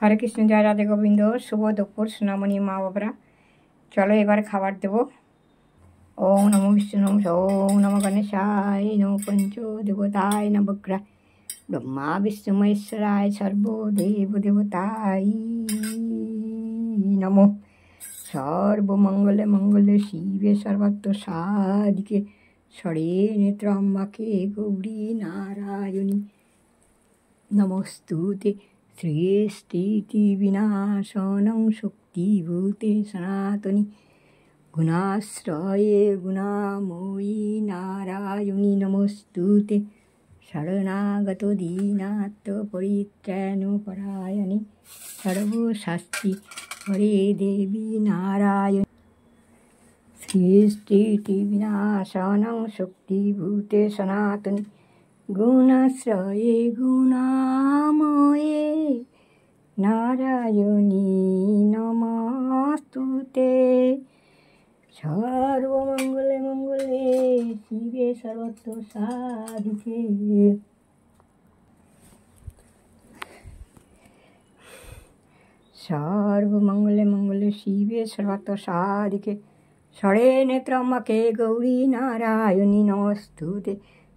হরে কৃষ্ণ, জয় রাধে গোবিন্দ। শুভ দুপুর সোনামণি মা বাবারা, চলো এবার খাবার দেব। ওম নমো বিষ্ণু, ওম নমো গণেশায়, নমো পঞ্চ দেবতায় নবগ্রহ ব্রহ্মা বিষ্ণু মহেশ্বরায় সর্বদেব দেবতায় নমো। সর্বমঙ্গলে মঙ্গলে শিবে সর্বাত্ম সাধিকে ষড়ে নেত্রম্বাকে গৌরী নারায়ণী নমস্তুতে। সৃষ্টিতি বিনাশনং শক্তিভূতে সনাতনী গুণাশ্রয়ে গুণাময়ী নারায়ণী নমস্তুতে। শরণাগত দীনাত্ম পরিত্রাণপরায়ণে সর্বশাস্তি হরে দেবী নারায়ণী। সৃষ্টিতি বিনাশনং শক্তিভূতে সনাতনী গুণাশ্রয়ে গুণাময়ে নারায়ণী নমস্তুতে। সর্বমঙ্গলে মঙ্গলে শিবে সর্বত্র সাধিকে সর্বমঙ্গলে মঙ্গলে শিবে সর্বত্র সাধিকে ষড়ে নেত্রম্বাকে গৌরী নারায়ণী নমস্তুতে।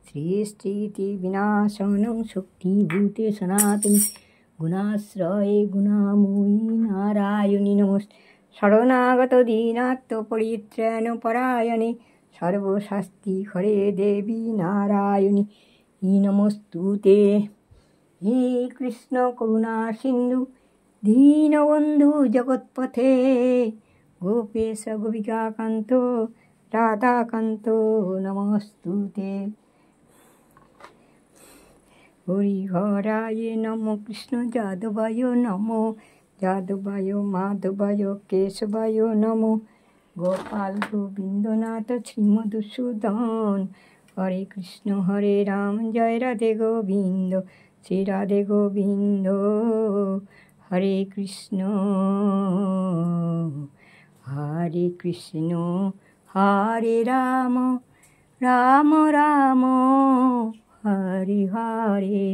সৃষ্টিতি বিনাশনং শক্তিভূতে সনাতনী গুণাশ্রয়ে গুণাময়ী নারায়ণী নমস্তে। শরণাগত দীনাত্ম পরিত্রাণপরায়ণে সর্বশাস্তি হরে দেবী নারায়ণী নমস্তুতে। হে কৃষ্ণ করুণা সিন্ধু দীনবন্ধু জগৎপথে গোপেশ গোপিকাকান্ত রাধাকান্ত নমস্তুতে। হরিহরায় নমো কৃষ্ণ যাদবায় নমো যাদবায় মাধবায় কেশবায় নমো গোপাল গোবিন্দনাথ শ্রীমধুসূদন। হরে কৃষ্ণ হরে রাম জয় রাধে গোবিন্দ শ্রী রাধে গোবিন্দ। হরে কৃষ্ণ হরে রাম রাম রাম হরে হরে।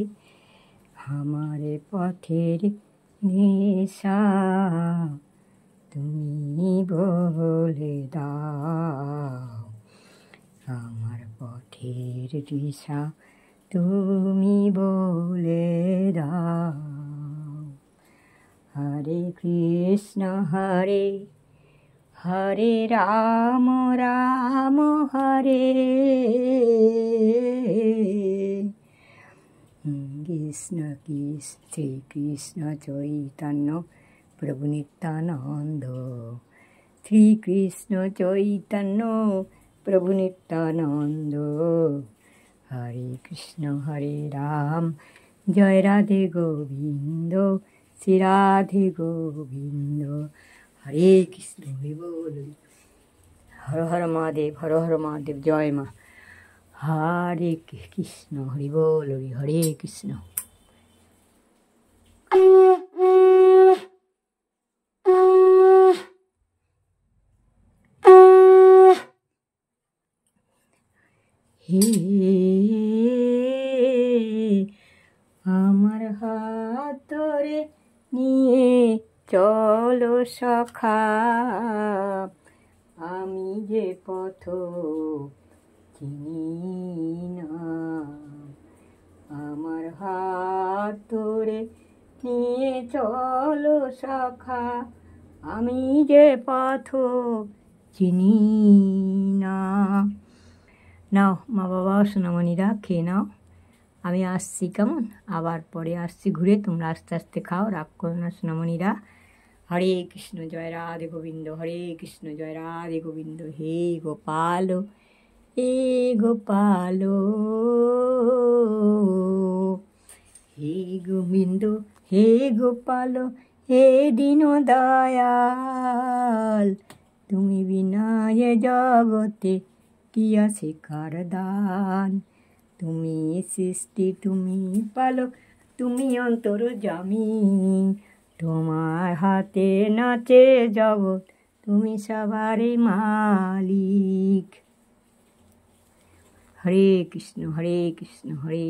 আমার পথের দিশা তুমি বলে দাও, আমার পথের দিশা তুমি বলে দাও। হরে কৃষ্ণ হরে হরে রাম রাম হরে কৃষ্ণ শ্রীকৃষ্ণ চৈতন্য প্রভু নিত্যানন্দ। শ্রীকৃষ্ণ চৈতন্য প্রভু নিত্যানন্দ। হরে কৃষ্ণ হরে রাম জয় রাধে গোবিন্দ শ্রী রাধে গোবিন্দ। হরে কৃষ্ণ হরি বল। হর হর মহাদেব, হর হর মহাদেব, জয় মা। হরে কৃষ্ণ হরি বল, হরে কৃষ্ণ। হে আমার হাত ধরে নিয়ে চলো সখা, আমি যে পথ চিনি না। আমার হাত ধরে নিয়ে চলো সখা, আমি যে পথ চিনি না। নাও মা বাবা সোনামণিরা খেয়ে নাও, আমি আসছি কেমন, আবার পরে আসছি ঘুরে, তোমরা আস্তে আস্তে খাও, রাগ করো না সোনামণিরা। হরে কৃষ্ণ জয় রাধে গোবিন্দ, হরে কৃষ্ণ জয় রাধে গোবিন্দ। হে গোপাল হে গোপাল হে গোবিন্দ হে গোপাল হে দীন দয়াল, তুমি বিনা এ জগতে কি আছে কার দান। তুমি সৃষ্টি তুমি পালক তুমি অন্তর্যামী, তোমার হাতে নাচে জগৎ তুমি সবারই মালিক। হরে কৃষ্ণ হরে কৃষ্ণ হরে